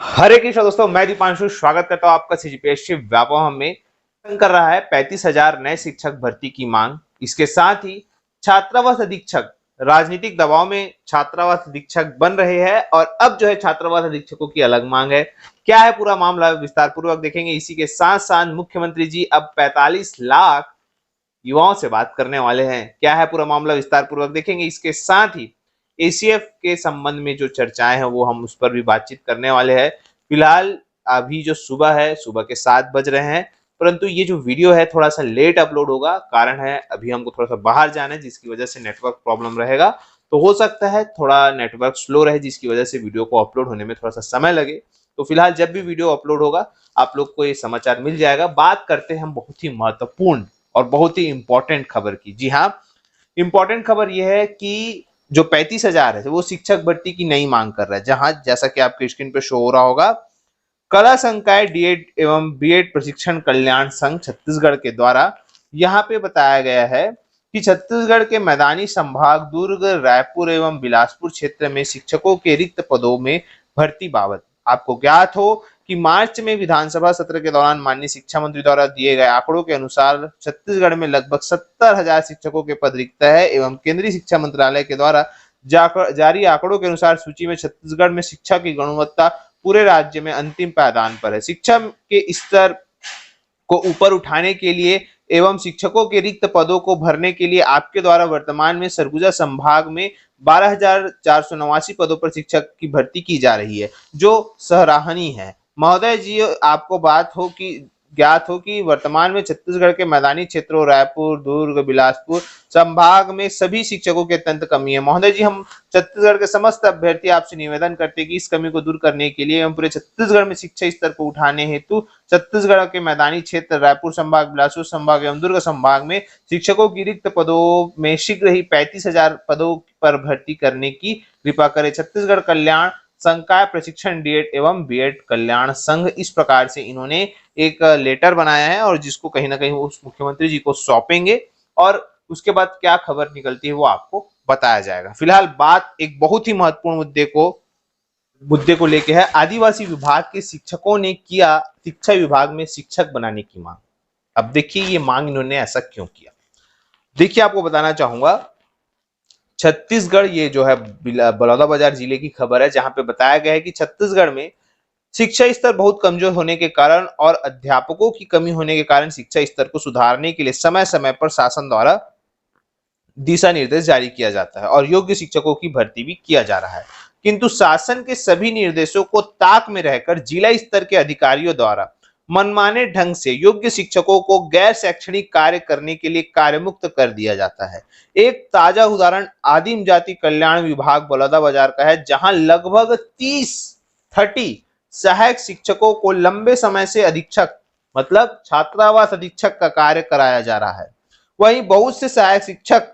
हरे कृष्ण दोस्तों, मैं दीपांशु स्वागत करता हूं आपका सीजीपीएससी व्यापम में। कर रहा है 35,000 नए शिक्षक भर्ती की मांग। इसके साथ ही छात्रावास अधीक्षक राजनीतिक दबाव में छात्रावास अधीक्षक बन रहे हैं और अब जो है छात्रावास अधीक्षकों की अलग मांग है। क्या है पूरा मामला, विस्तार पूर्वक देखेंगे। इसी के साथ साथ मुख्यमंत्री जी अब 45 लाख युवाओं से बात करने वाले हैं। क्या है पूरा मामला, विस्तार पूर्वक देखेंगे। इसके साथ ही एसीएफ के संबंध में जो चर्चाएं हैं वो हम उस पर भी बातचीत करने वाले हैं। फिलहाल अभी जो सुबह है, सुबह के 7 बज रहे हैं, परंतु ये जो वीडियो है थोड़ा सा लेट अपलोड होगा। कारण है अभी हमको थोड़ा सा बाहर जाना है, जिसकी वजह से नेटवर्क प्रॉब्लम रहेगा। तो हो सकता है थोड़ा नेटवर्क स्लो रहे, जिसकी वजह से वीडियो को अपलोड होने में थोड़ा सा समय लगे। तो फिलहाल जब भी वीडियो अपलोड होगा आप लोग को ये समाचार मिल जाएगा। बात करते हैं हम बहुत ही महत्वपूर्ण और बहुत ही इंपॉर्टेंट खबर की। जी हाँ, इंपॉर्टेंट खबर यह है कि जो 35,000 है वो शिक्षक भर्ती की नई मांग कर रहा है। जहां जैसा कि आपके स्क्रीन पे शो हो रहा होगा, कला संकाय डीएड एवं बीएड प्रशिक्षण कल्याण संघ छत्तीसगढ़ के द्वारा यहाँ पे बताया गया है कि छत्तीसगढ़ के मैदानी संभाग दुर्ग, रायपुर एवं बिलासपुर क्षेत्र में शिक्षकों के रिक्त पदों में भर्ती बाबत आपको ज्ञात हो कि मार्च में विधानसभा सत्र के दौरान माननीय शिक्षा मंत्री द्वारा दिए गए आंकड़ों के अनुसार छत्तीसगढ़ में लगभग 70,000 शिक्षकों के पद रिक्त है एवं केंद्रीय शिक्षा मंत्रालय के द्वारा जारी आंकड़ों के अनुसार सूची में छत्तीसगढ़ में शिक्षा की गुणवत्ता पूरे राज्य में अंतिम पायदान पर है। शिक्षा के स्तर को ऊपर उठाने के लिए एवं शिक्षकों के रिक्त पदों को भरने के लिए आपके द्वारा वर्तमान में सरगुजा संभाग में 12,489 पदों पर शिक्षक की भर्ती की जा रही है, जो सराहनीय है। महोदय जी, आपको ज्ञात हो कि वर्तमान में छत्तीसगढ़ के मैदानी क्षेत्रों रायपुर, दुर्ग, बिलासपुर संभाग में सभी शिक्षकों की अत्यंत कमी है। महोदय जी, हम छत्तीसगढ़ के समस्त अभ्यर्थी आपसे निवेदन करते हैं कि इस कमी को दूर करने के लिए एवं पूरे छत्तीसगढ़ में शिक्षा स्तर को उठाने हेतु छत्तीसगढ़ के मैदानी क्षेत्र रायपुर संभाग, बिलासपुर संभाग एवं दुर्ग संभाग में शिक्षकों की रिक्त पदों में शीघ्र ही 35,000 पदों पर भर्ती करने की कृपा करें। छत्तीसगढ़ कल्याण संकाय प्रशिक्षण डीएड एवं बीएड कल्याण संघ, इस प्रकार से इन्होंने एक लेटर बनाया है और जिसको कहीं ना कहीं उस मुख्यमंत्री जी को सौंपेंगे और उसके बाद क्या खबर निकलती है वो आपको बताया जाएगा। फिलहाल बात एक बहुत ही महत्वपूर्ण मुद्दे को लेके है। आदिवासी विभाग के शिक्षकों ने किया शिक्षा विभाग में शिक्षक बनाने की मांग। अब देखिए ये मांग इन्होंने ऐसा क्यों किया। देखिए, आपको बताना चाहूंगा, छत्तीसगढ़, ये जो है बलौदाबाजार जिले की खबर है, जहां पे बताया गया है कि छत्तीसगढ़ में शिक्षा स्तर बहुत कमजोर होने के कारण और अध्यापकों की कमी होने के कारण शिक्षा स्तर को सुधारने के लिए समय समय पर शासन द्वारा दिशा निर्देश जारी किया जाता है और योग्य शिक्षकों की भर्ती भी किया जा रहा है। किंतु शासन के सभी निर्देशों को ताक में रहकर जिला स्तर के अधिकारियों द्वारा मनमाने ढंग से योग्य शिक्षकों को गैर शैक्षणिक कार्य करने के लिए कार्यमुक्त कर दिया जाता है। एक ताजा उदाहरण आदिम जाति कल्याण विभाग बलौदाबाजार का है, जहां लगभग 30 सहायक शिक्षकों को लंबे समय से अधीक्षक मतलब छात्रावास अधीक्षक का कार्य कराया जा रहा है। वहीं बहुत से सहायक शिक्षक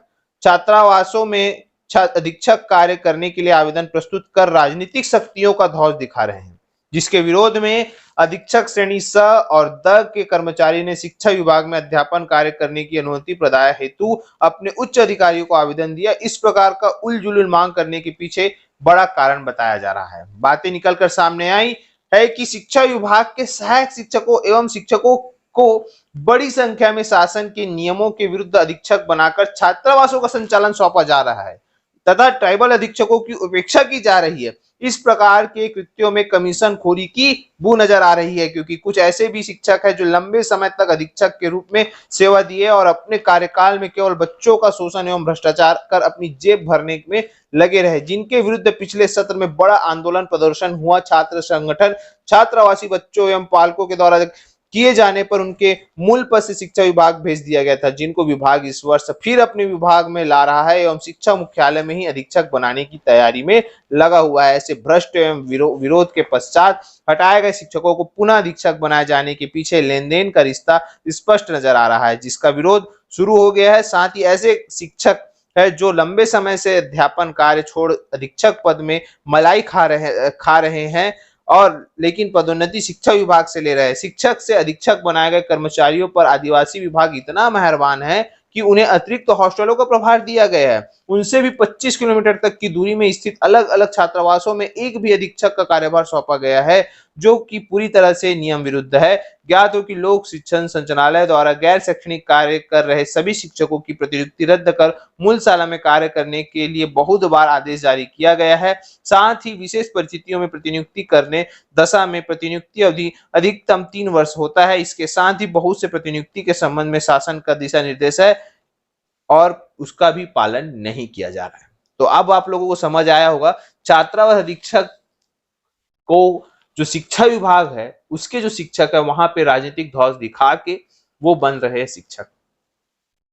छात्रावासों में अधीक्षक कार्य करने के लिए आवेदन प्रस्तुत कर राजनीतिक शक्तियों का धौंस दिखा रहे हैं, जिसके विरोध में अधीक्षक श्रेणी स और द के कर्मचारी ने शिक्षा विभाग में अध्यापन कार्य करने की अनुमति प्रदाय हेतु अपने उच्च अधिकारियों को आवेदन दिया। इस प्रकार का उलझुल मांग करने के पीछे बड़ा कारण बताया जा रहा है। बातें निकलकर सामने आई है कि शिक्षा विभाग के सहायक शिक्षकों एवं शिक्षकों को बड़ी संख्या में शासन के नियमों के विरुद्ध अधीक्षक बनाकर छात्रावासों का संचालन सौंपा जा रहा है तथा ट्राइबल अधीक्षकों की उपेक्षा की जा रही है। इस प्रकार के कृत्यों में कमीशन खोरी की बू नजर आ रही है, क्योंकि कुछ ऐसे भी शिक्षक हैं जो लंबे समय तक अधीक्षक के रूप में सेवा दिए और अपने कार्यकाल में केवल बच्चों का शोषण एवं भ्रष्टाचार कर अपनी जेब भरने में लगे रहे, जिनके विरुद्ध पिछले सत्र में बड़ा आंदोलन प्रदर्शन हुआ। छात्र संगठन छात्रावासी बच्चों एवं पालकों के द्वारा किए जाने पर उनके मूल पद से शिक्षा विभाग भेज दिया गया था, जिनको विभाग इस वर्ष फिर अपने विभाग में ला रहा है एवं शिक्षा मुख्यालय में ही अधीक्षक बनाने की तैयारी में लगा हुआ है। ऐसे भ्रष्ट एवं विरोध के पश्चात हटाए गए शिक्षकों को पुनः अधीक्षक बनाए जाने के पीछे लेन देन का रिश्ता स्पष्ट नजर आ रहा है, जिसका विरोध शुरू हो गया है। साथ ही ऐसे शिक्षक है जो लंबे समय से अध्यापन कार्य छोड़ अधीक्षक पद में मलाई खा रहे हैं और लेकिन पदोन्नति शिक्षा विभाग से ले रहे हैं। शिक्षक से अधीक्षक बनाए गए कर्मचारियों पर आदिवासी विभाग इतना मेहरबान है कि उन्हें अतिरिक्त हॉस्टलों का प्रभार दिया गया है। उनसे भी 25 किलोमीटर तक की दूरी में स्थित अलग अलग छात्रावासों में एक भी अधीक्षक का कार्यभार सौंपा गया है, जो कि पूरी तरह से नियम विरुद्ध है। ज्ञात हो कि लोक शिक्षण संचालनालय द्वारा गैर शैक्षणिक कार्य कर रहे सभी शिक्षकों की प्रतिनियुक्ति रद्द कर मूल शाला में कार्य करने के लिए बहुत बार आदेश जारी किया गया है। साथ ही विशेष परिस्थितियों में प्रतिनियुक्ति करने दशा में प्रतिनियुक्ति अवधि अधिकतम 3 वर्ष होता है। इसके साथ ही बहुत से प्रतिनियुक्ति के संबंध में शासन का दिशा निर्देश है और उसका भी पालन नहीं किया जा रहा है। तो अब आप लोगों को समझ आया होगा, छात्रावास अधीक्षक को जो शिक्षा विभाग है उसके जो शिक्षक है वहां पे राजनीतिक ध्वज दिखा के वो बन रहे शिक्षक।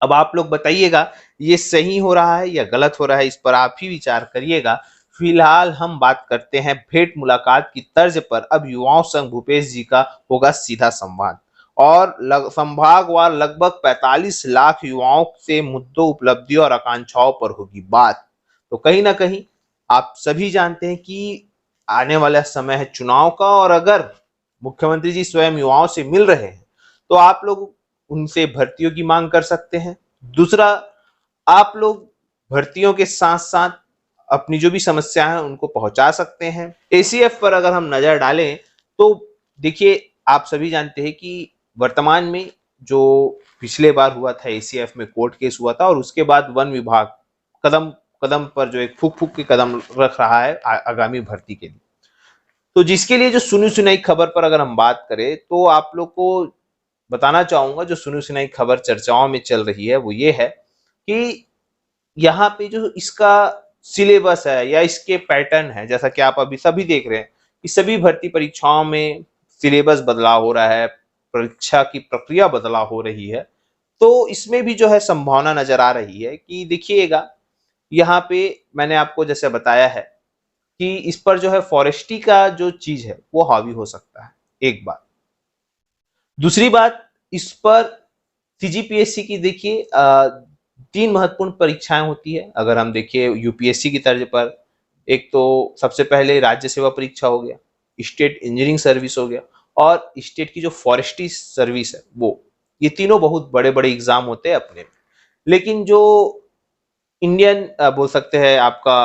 अब आप लोग बताइएगा ये सही हो रहा है या गलत हो रहा है, इस पर आप ही विचार करिएगा। फिलहाल हम बात करते हैं भेंट मुलाकात की तर्ज पर अब युवाओं संग भूपेश जी का होगा सीधा संवाद और संभागवार लगभग 45 लाख युवाओं से मुद्दों, उपलब्धियों और आकांक्षाओं पर होगी बात। तो कहीं ना कहीं आप सभी जानते हैं कि आने वाला समय है चुनाव का और अगर मुख्यमंत्री जी स्वयं युवाओं से मिल रहे हैं तो आप लोग उनसे भर्तियों की मांग कर सकते हैं। दूसरा, आप लोग भर्तियों के साथ साथ अपनी जो भी समस्या है उनको पहुंचा सकते हैं। एसीएफ पर अगर हम नजर डालें तो देखिए आप सभी जानते हैं कि वर्तमान में जो पिछले बार हुआ था एसीएफ में कोर्ट केस हुआ था और उसके बाद वन विभाग कदम कदम पर जो एक फूक फूक के कदम रख रहा है आगामी भर्ती के लिए। तो जिसके लिए जो सुनी सुनाई खबर पर अगर हम बात करें तो आप लोग को बताना चाहूंगा, जो सुनी सुनाई खबर चर्चाओं में चल रही है वो ये है कि यहाँ पे जो इसका सिलेबस है या इसके पैटर्न है, जैसा कि आप अभी सभी देख रहे हैं कि सभी भर्ती परीक्षाओं में सिलेबस बदलाव हो रहा है, परीक्षा की प्रक्रिया बदलाव हो रही है। तो इसमें भी जो है संभावना नजर आ रही है कि देखिएगा यहाँ पे मैंने आपको जैसे बताया है कि इस पर जो है फॉरेस्ट्री का जो चीज है वो हावी हो सकता है, एक बात। दूसरी बात, इस पर सीजीपीएससी की देखिए 3 महत्वपूर्ण परीक्षाएं होती है। अगर हम देखिए यूपीएससी की तर्ज पर, एक तो सबसे पहले राज्य सेवा परीक्षा हो गया, स्टेट इंजीनियरिंग सर्विस हो गया और स्टेट की जो फॉरेस्ट्री सर्विस है वो, ये तीनों बहुत बड़े बड़े एग्जाम होते हैं अपने में। लेकिन जो इंडियन बोल सकते हैं आपका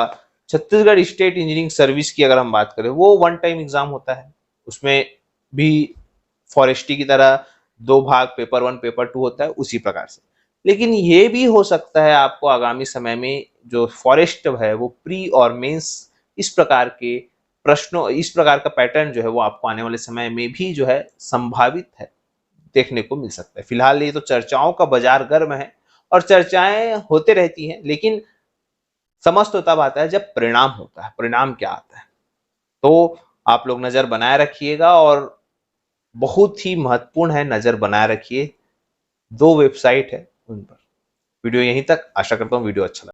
छत्तीसगढ़ स्टेट इंजीनियरिंग सर्विस की अगर हम बात करें, वो वन टाइम एग्जाम होता है। उसमें भी फॉरेस्ट्री की तरह 2 भाग पेपर 1 पेपर 2 होता है उसी प्रकार से। लेकिन ये भी हो सकता है आपको आगामी समय में जो फॉरेस्ट है वो प्री और मेंस इस प्रकार के प्रश्नों, इस प्रकार का पैटर्न जो है वो आपको आने वाले समय में भी जो है संभावित है देखने को मिल सकता है। फिलहाल ये तो चर्चाओं का बाजार गर्म है और चर्चाएं होते रहती हैं, लेकिन समझ तो तब आता है जब परिणाम होता है। परिणाम क्या आता है तो आप लोग नजर बनाए रखिएगा और बहुत ही महत्वपूर्ण है, नजर बनाए रखिए। 2 वेबसाइट है उन पर। वीडियो यहीं तक, आशा करता हूँ वीडियो अच्छा लगा।